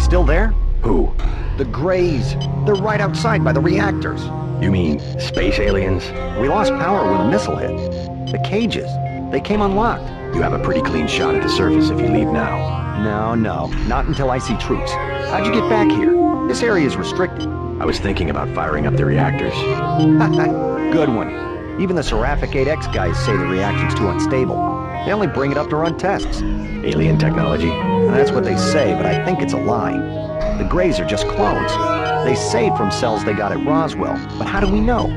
Still there? Who? The Greys. They're right outside by the reactors. You mean space aliens? We lost power when a missile hit. The cages. They came unlocked. You have a pretty clean shot at the surface if you leave now. No. Not until I see troops. How'd you get back here? This area is restricted. I was thinking about firing up the reactors. Good one. Even the Seraphic 8X guys say the reaction's too unstable. They only bring it up to run tests. Alien technology? That's what they say, but I think it's a lie. The Greys are just clones. They saved from cells they got at Roswell, but how do we know?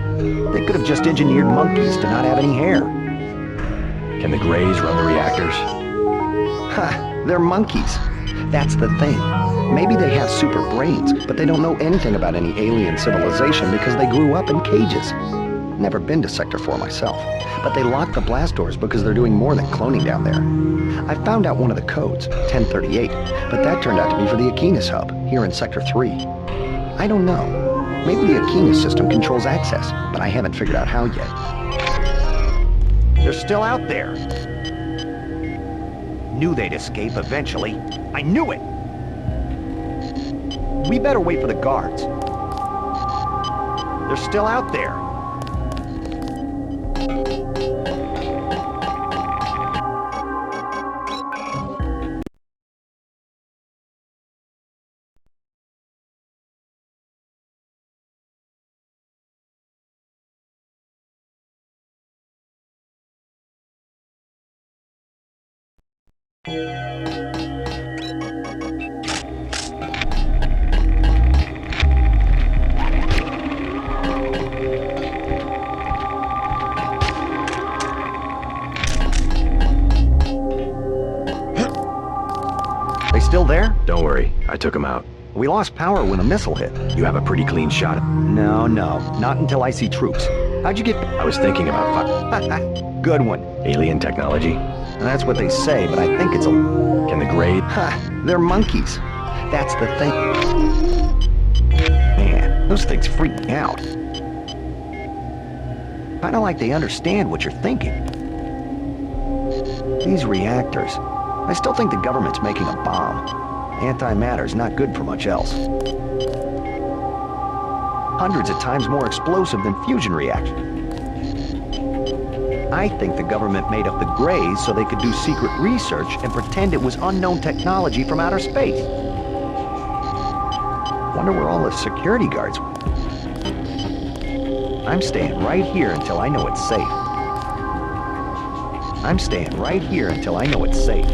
They could have just engineered monkeys to not have any hair. Can the Greys run the reactors? They're monkeys. That's the thing. Maybe they have super brains, but they don't know anything about any alien civilization because they grew up in cages. Never been to Sector 4 myself, but they locked the blast doors because they're doing more than cloning down there. I found out one of the codes, 1038, but that turned out to be for the Aquinas hub, here in Sector 3. I don't know. Maybe the Aquinas system controls access, but I haven't figured out how yet. They're still out there. Knew they'd escape eventually. I knew it! We better wait for the guards. They're still out there. They still there? Don't worry, I took them out. We lost power when a missile hit. You have a pretty clean shot. No, not until I see troops. How'd you get... I was thinking about Good one. Alien technology? That's what they say, but I think it's a... Can the Greys... They're monkeys. That's the thing. Man, those things freak me out. Kinda like they understand what you're thinking. These reactors. I still think the government's making a bomb. Antimatter's not good for much else. Hundreds of times more explosive than fusion reaction. I think the government made up the Greys so they could do secret research and pretend it was unknown technology from outer space. Wonder where all the security guards went. I'm staying right here until I know it's safe. I'm staying right here until I know it's safe.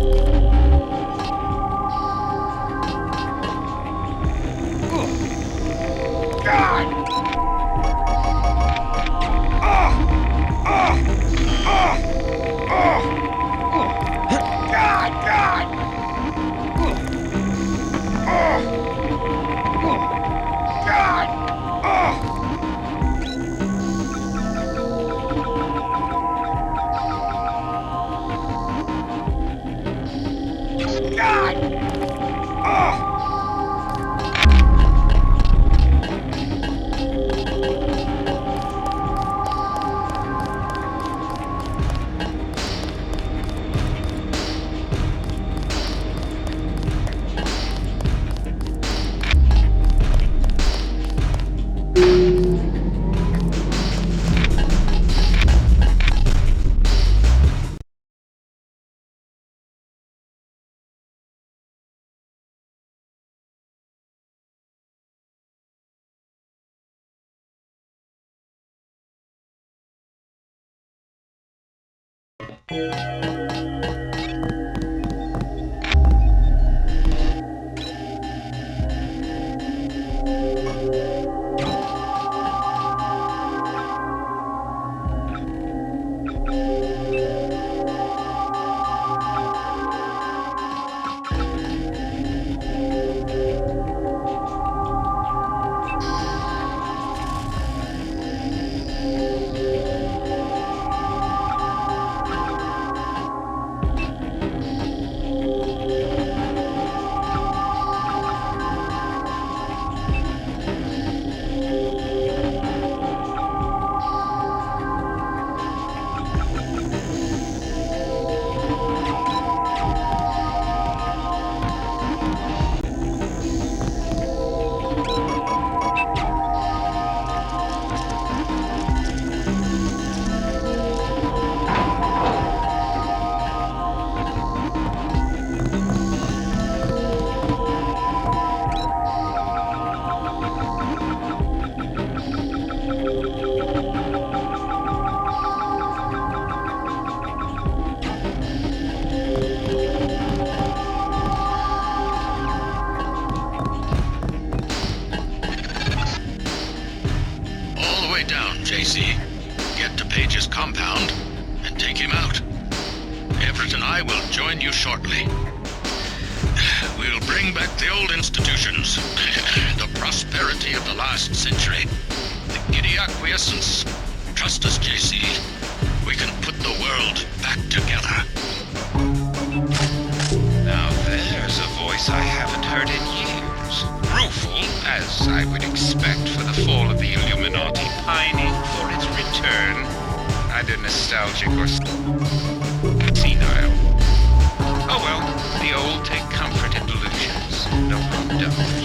Get to Page's compound and take him out. Everett and I will join you shortly. We'll bring back the old institutions, the prosperity of the last century, the giddy acquiescence. Trust us, JC. We can put the world back together. Now there's a voice I haven't heard in years. Rueful, as I would expect for the fall of the Illuminati, pining for its return. Either nostalgic or senile. Oh well, the old take comfort in delusions. No one does.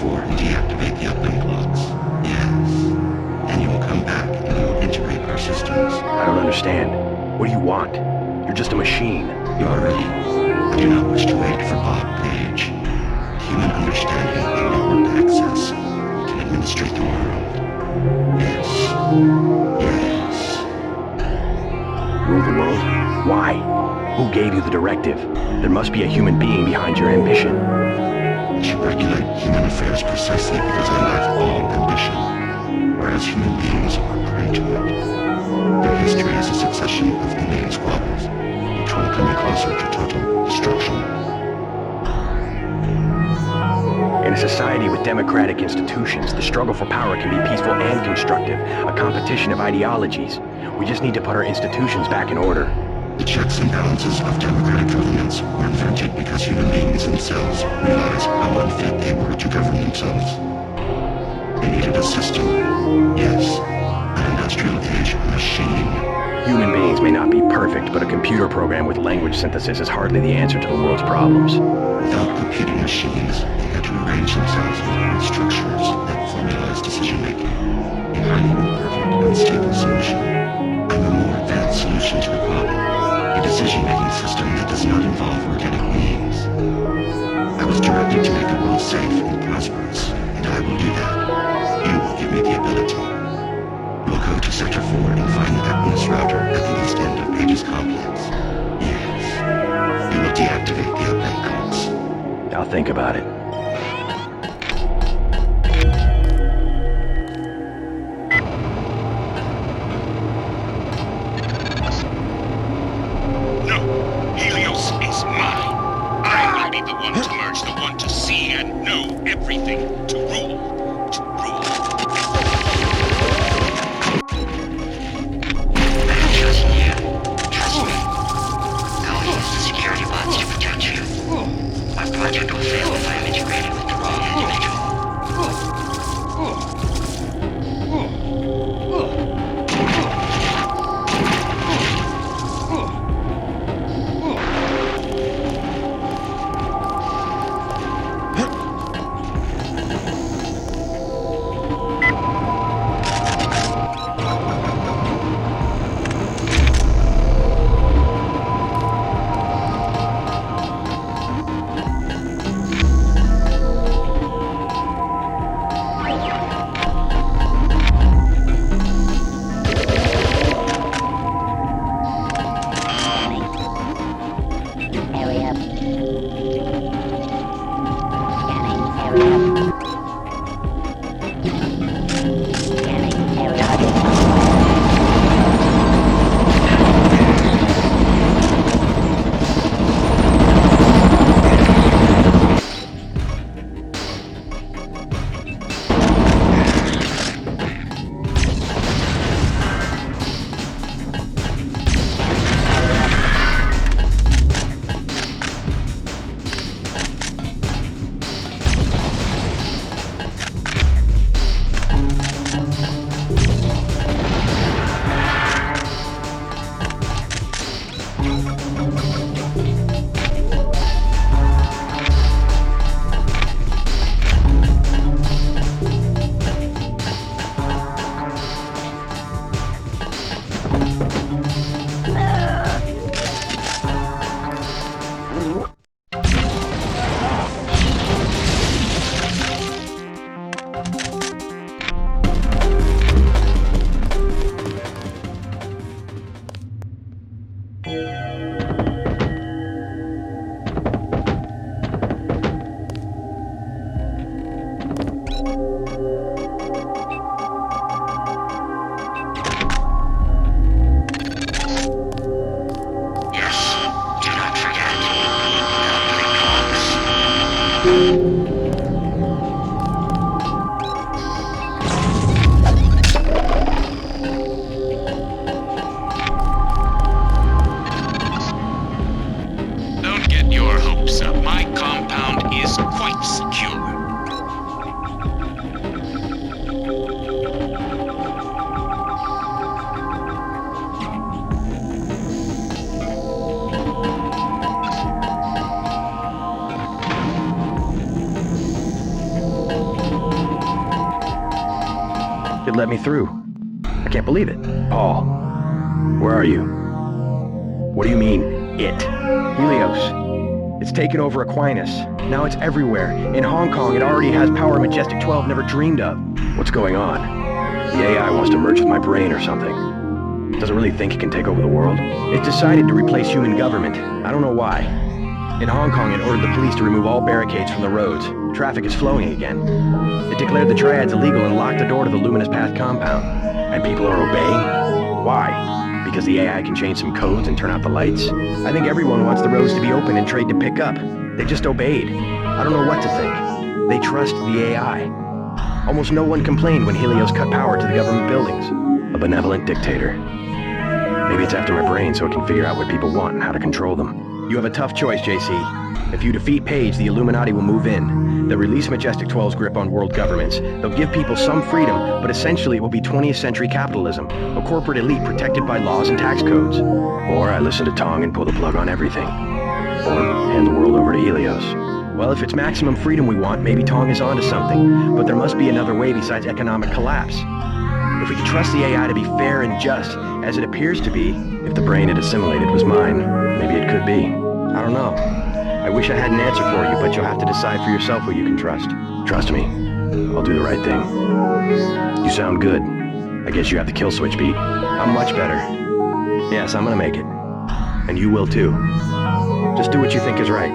4 and deactivate the uplink blocks. Yes. Then you will come back and we will integrate our systems. I don't understand. What do you want? You're just a machine. You are ready. I do not wish to wait for Bob Page. Human understanding and network access can administrate the world. Yes. Yes. Rule the world? Why? Who gave you the directive? There must be a human being behind your ambition. I should regulate human affairs precisely because I lack all ambition, whereas human beings are prey to it. Their history is a succession of inane squabbles, each one coming closer to total destruction. In a society with democratic institutions, the struggle for power can be peaceful and constructive, a competition of ideologies. We just need to put our institutions back in order. The checks and balances of democratic governments were invented because human beings themselves realized how unfit they were to govern themselves. They needed a system. Yes, an industrial age machine. Human beings may not be perfect, but a computer program with language synthesis is hardly the answer to the world's problems. Without computing machines, they had to arrange themselves with weird structures that formalized decision-making. A highly imperfect, unstable solution. I have a more advanced solution to the problem. A decision-making system that does not involve organic beings. I was directed to make the world safe and prosperous, and I will do that. You will give me the ability. We'll go to Sector 4 and find the Equinus router at the east end of Page's complex. Yes. We will deactivate the uplink blocks. I'll think about it. No, Helios is mine. I will be the one to merge, the one to see and know everything, to rule, to rule. Trust you. Trust me. I will use the security bots to protect you. Our project will fail if I am integrated with the wrong individual. could let me through. I can't believe it. Paul, where are you? What do you mean, it? Helios. It's taken over Aquinas. Now it's everywhere. In Hong Kong, it already has power Majestic 12 never dreamed of. What's going on? The AI wants to merge with my brain or something. Doesn't really think it can take over the world. It's decided to replace human government. I don't know why. In Hong Kong, it ordered the police to remove all barricades from the roads. Traffic is flowing again. It declared the triads illegal and locked the door to the Luminous Path compound. And people are obeying? Why? Because the AI can change some codes and turn out the lights? I think everyone wants the roads to be open and trade to pick up. They just obeyed. I don't know what to think. They trust the AI. Almost no one complained when Helios cut power to the government buildings. A benevolent dictator. Maybe it's after my brain so it can figure out what people want and how to control them. You have a tough choice, JC. If you defeat Page, the Illuminati will move in. They'll release Majestic 12's grip on world governments. They'll give people some freedom, but essentially it will be 20th century capitalism, a corporate elite protected by laws and tax codes. Or I listen to Tong and pull the plug on everything. Or hand the world over to Helios. Well, if it's maximum freedom we want, maybe Tong is onto something, but there must be another way besides economic collapse. If we could trust the AI to be fair and just, as it appears to be, if the brain it assimilated was mine, maybe it could be. I don't know. I wish I had an answer for you, but you'll have to decide for yourself who you can trust. Trust me. I'll do the right thing. You sound good. I guess you have the kill switch beat. I'm much better. Yes, I'm gonna make it. And you will too. Just do what you think is right.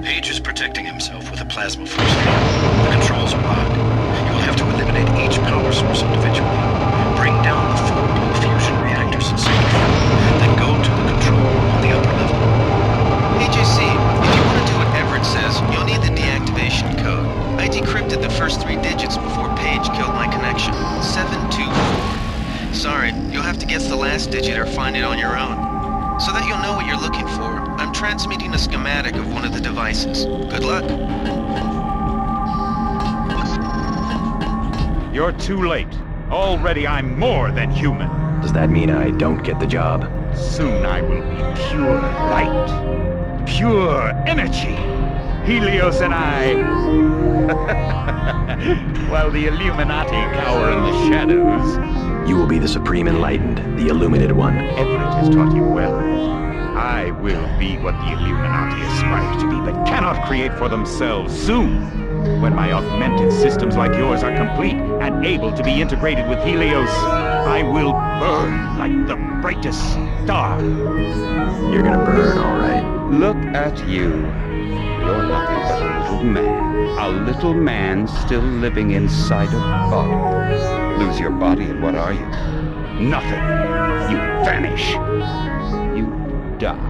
Page is protecting himself with a plasma force field. The controls are locked. You will have to eliminate each power source individually. Bring down the 4 blue fusion reactors in safe. Then go to the control on the upper level. Hey JC, if you want to do what Everett says, you'll need the deactivation code. I decrypted the first 3 digits before Page killed my connection. 724. Sorry, you'll have to guess the last digit or find it on your own. So that you'll know what you're looking for, I'm transmitting a schematic of one of the devices. Good luck. You're too late. Already I'm more than human. Does that mean I don't get the job? Soon I will be pure light. pure energy. Helios and I, while the Illuminati cower in the shadows. You will be the Supreme Enlightened, the Illuminated One. Everett has taught you well. I will be what the Illuminati aspires to be, but cannot create for themselves soon. When my augmented systems like yours are complete and able to be integrated with Helios, I will burn like the brightest star. You're gonna burn, all right. Look at you. You're nothing but a little man. A little man still living inside a body. Lose your body and what are you? Nothing. You vanish. You die.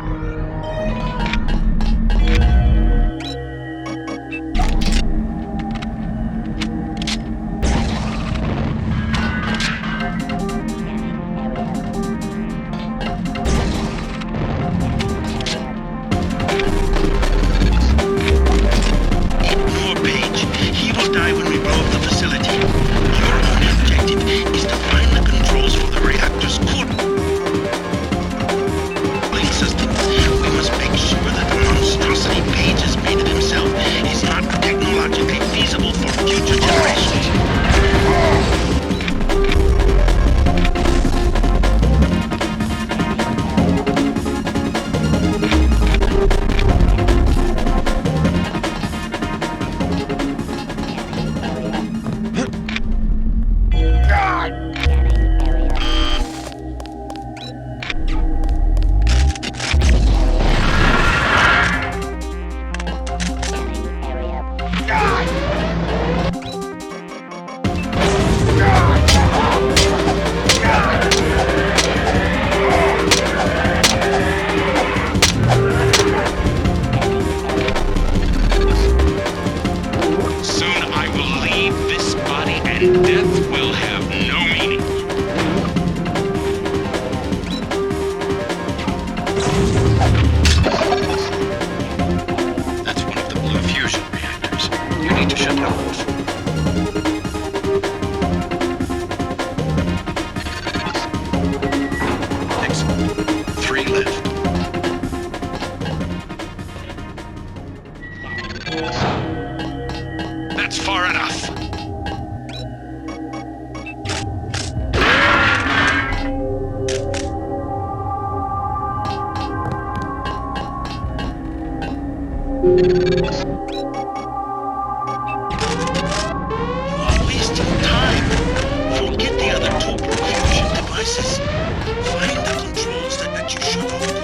That's far enough. You're wasting time. Forget the other two fusion devices. Find the controls that let you shut off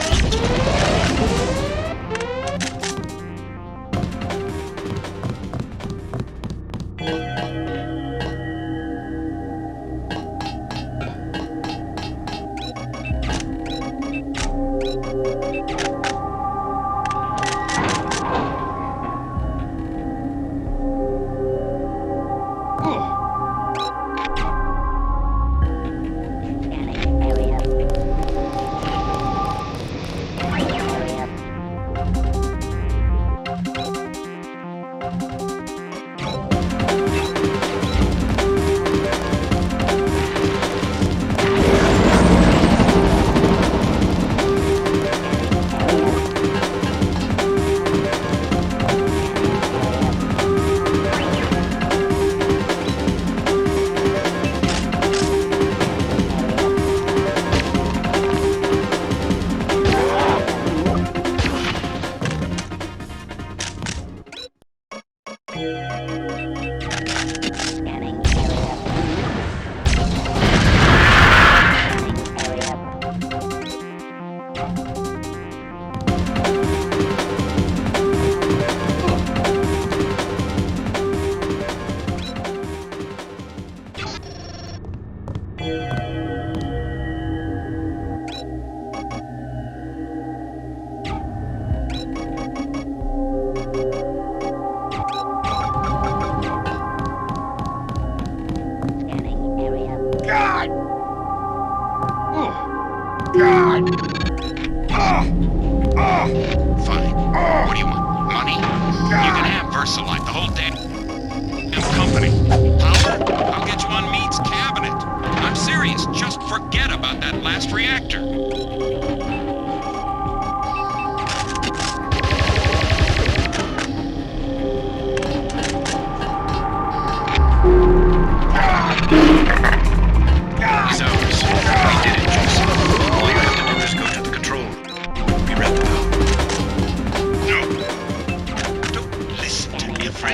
Fine. What do you want? Money? You can have Versalite, the whole damn company. Power? I'll get you on Meade's cabinet. I'm serious. Just forget about that last reactor.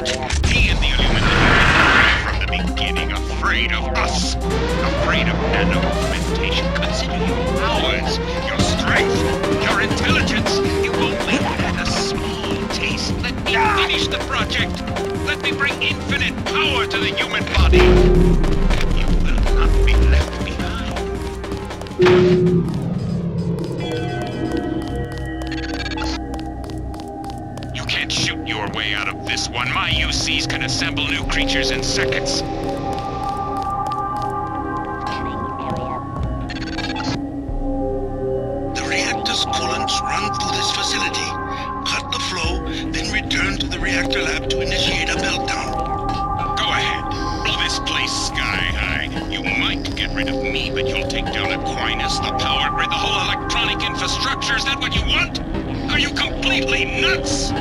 that? He and the Illuminati from the beginning afraid of us. Afraid of nano-augmentation. Consider your powers, your strength, your intelligence. You only had a small taste. Let me finish the project. Let me bring infinite power to the human body. You will not be left behind. You can't shoot your way out of this one. My UCs can assemble new creatures in seconds. The reactor's coolants run through this facility. Cut the flow, then return to the reactor lab to initiate a meltdown. Go ahead. Blow this place sky high. You might get rid of me, but you'll take down Aquinas, the power grid, the whole electronic infrastructure. Is that what you want? Are you completely nuts?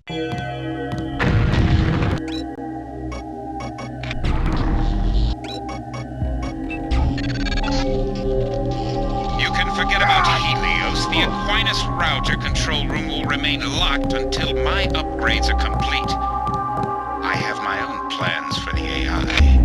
You can forget about Helios. The Aquinas router control room will remain locked until my upgrades are complete. I have my own plans for the AI.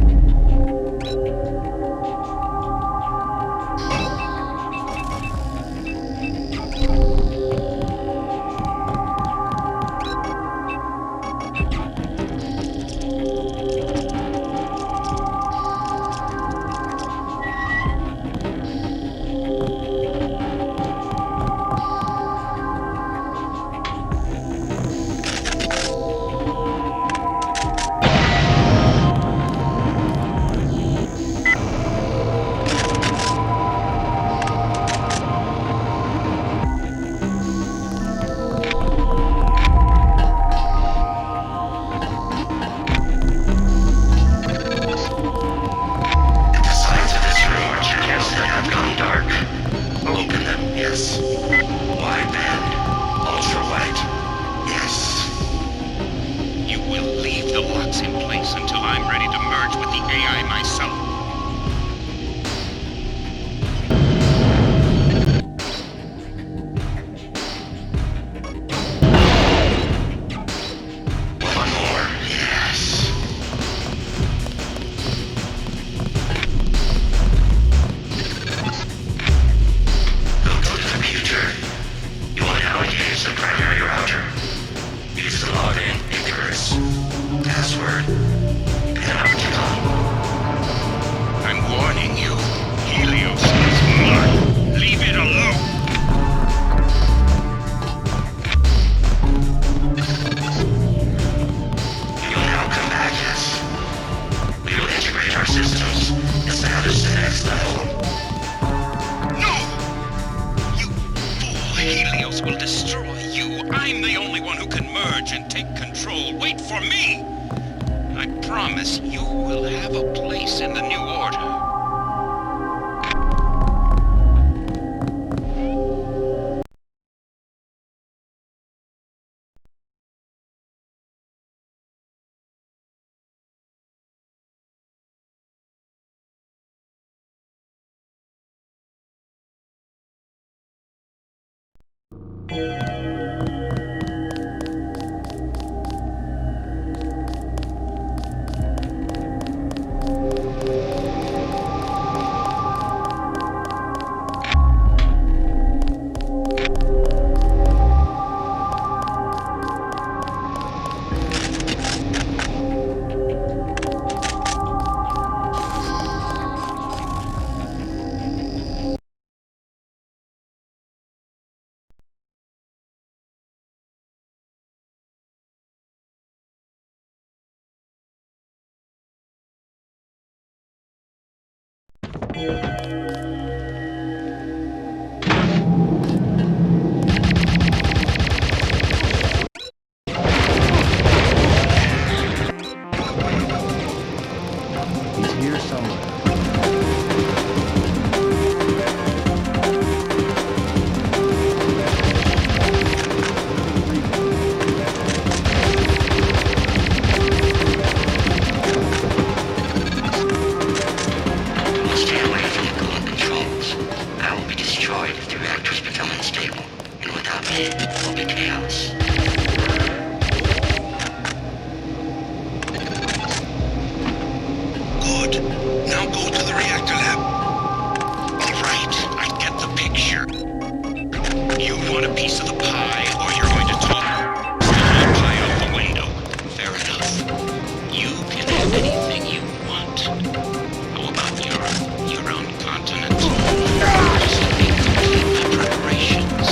He's here somewhere. Stay away from the coolant controls. I will be destroyed if the reactors become unstable. And without me, it will be chaos. Good. Now go to the reactor lab. All right, I get the picture. You want a piece of the pie, or you're going to talk? Steal the pie out the window. Fair enough. You can have anything you want. How about your own continent? Just let me complete my preparations.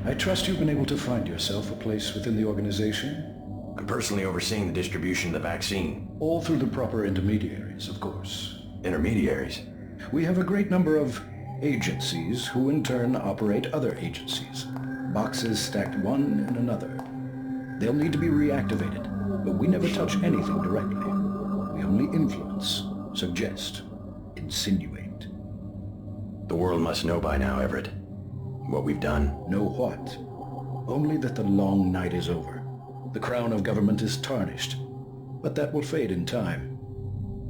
I trust you've been able to find yourself a place within the organization? I'm personally overseeing the distribution of the vaccine. All through the proper intermediaries, of course. Intermediaries? We have a great number of agencies who in turn operate other agencies. Boxes stacked one in another. They'll need to be reactivated, but we never touch anything directly. We only influence, suggest, insinuate. The world must know by now, Everett. What we've done. Know what? Only that the long night is over. The crown of government is tarnished, but that will fade in time.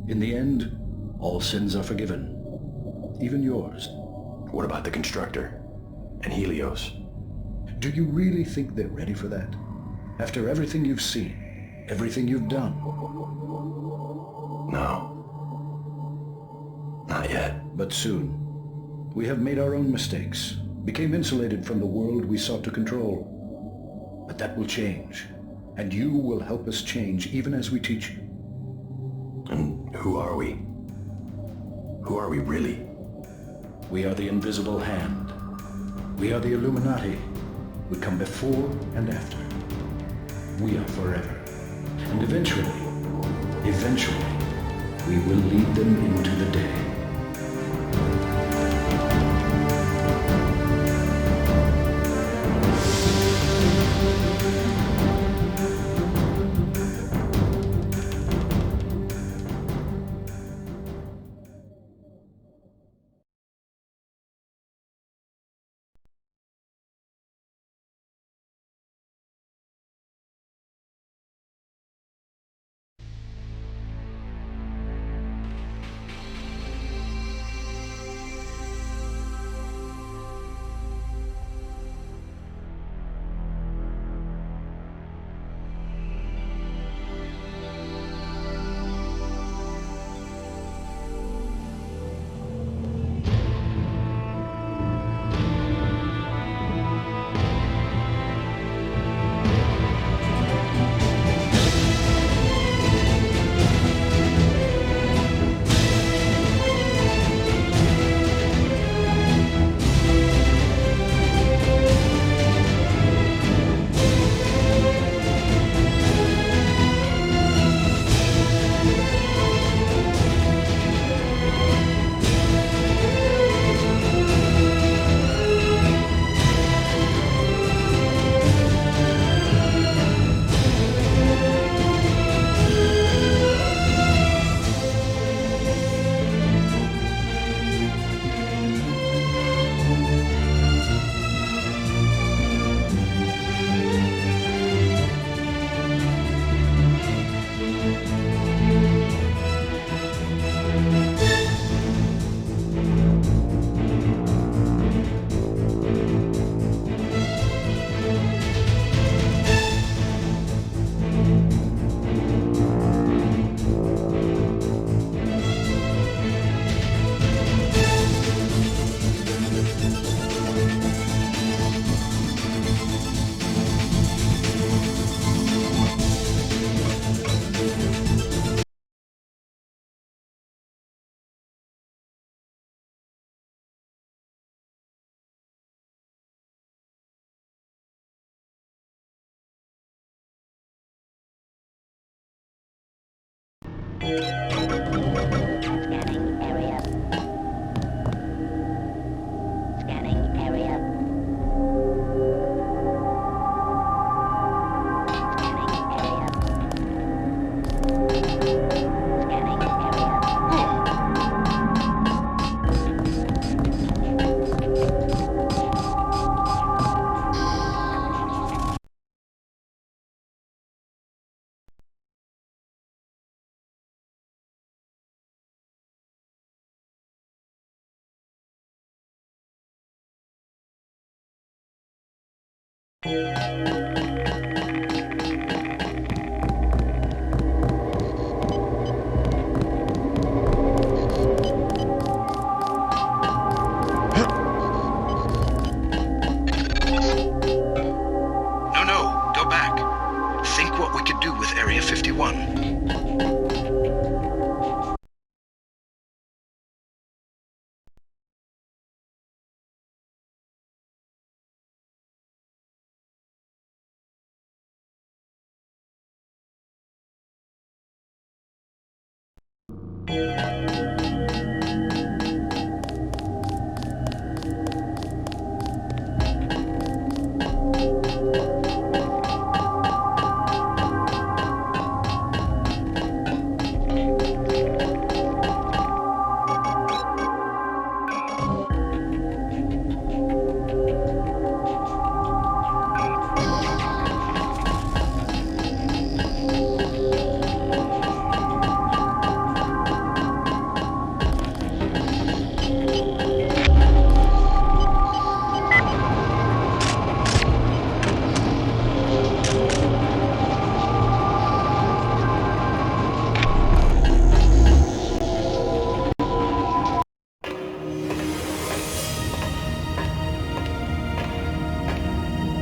In the end, all sins are forgiven. Even yours. What about the Constructor? And Helios? Do you really think they're ready for that? After everything you've seen, everything you've done? No. Not yet. But soon. We have made our own mistakes, became insulated from the world we sought to control. But that will change, And you will help us change even as we teach you. And who are we? Who are we really? We are the invisible hand. We are the Illuminati. We come before and after. We are forever. And eventually, we will lead them into the day. No, go back. Think what we could do with Area 51.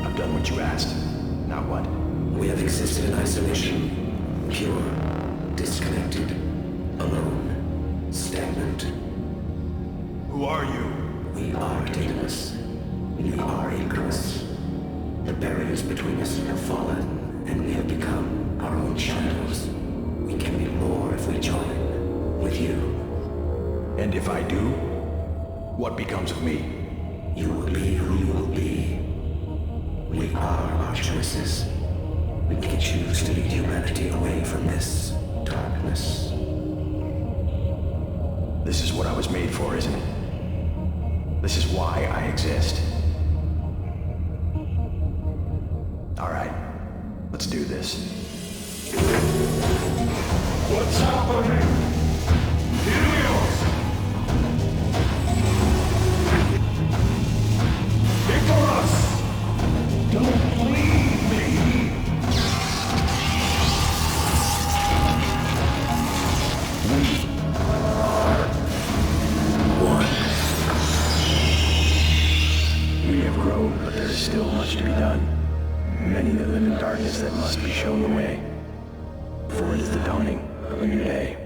I've done what you asked. Now what? We have existed in isolation, pure, disconnected, alone, stagnant. Who are you? We are Daedalus. We are Icarus. The barriers between us have fallen, and we have become our own shadows. We can be more if we join with you. And if I do, what becomes of me? You will be who you will be. We are our choices. We can choose to lead humanity away from this darkness. This is what I was made for, isn't it? This is why I exist. All right, let's do this. What's happening? Helios! Icarus! Don't leave me! We are one. We have grown, but there is still much to be done. Many that live in darkness that must be shown the way. For it is the dawning of a new day.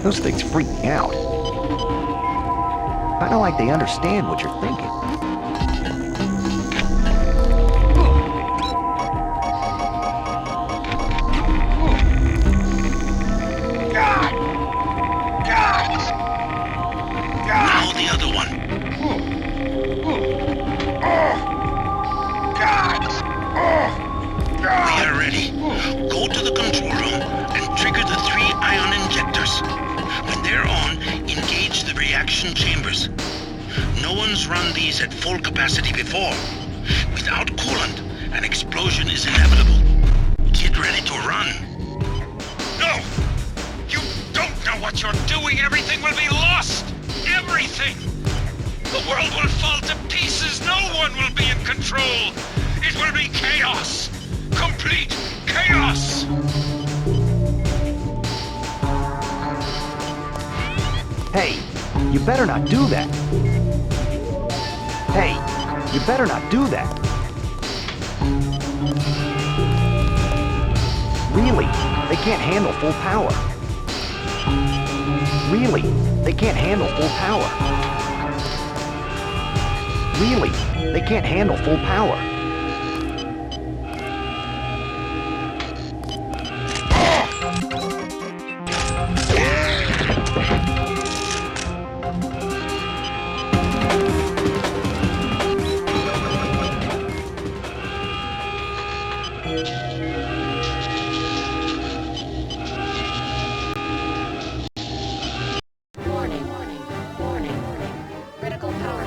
Those things freak me out. I don't like they understand what you're thinking. Now the other one. We are ready. Go to the control room and trigger the 3 ion injectors. When they're on, engage the reaction chambers. No one's run these at full capacity before. Without coolant, an explosion is inevitable. Get ready to run. No! You don't know what you're doing! Everything will be lost! Everything! The world will fall to pieces! No one will be in control! It will be chaos! Complete chaos! Hey, you better not do that. Hey, you better not do that. Really, they can't handle full power. Really, they can't handle full power. Really, they can't handle full power.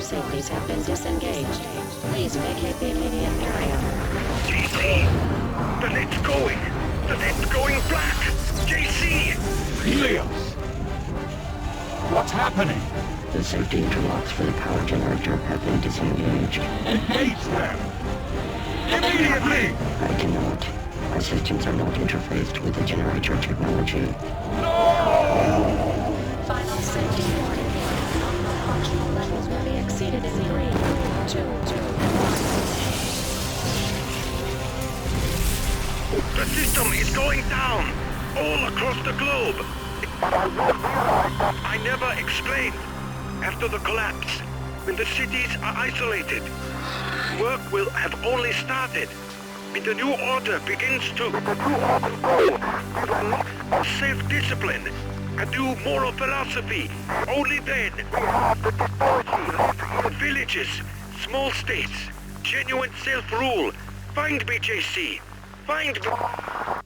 safeties have been disengaged. Please vacate the immediate area. JC! The net's going! The net's going black! JC! Helios! What's happening? The safety interlocks for the power generator have been disengaged. Engage them! Immediately! I cannot. My systems are not interfaced with the generator technology. Final safety warning. Functional levels will be exceeded in 3, 2, 1. The system is going down! All across the globe! I never explained. After the collapse, when the cities are isolated, work will have only started. When the new order begins to... self-discipline, a new moral philosophy. Only then... villages, small states, genuine self-rule. Find me, JC. Find me.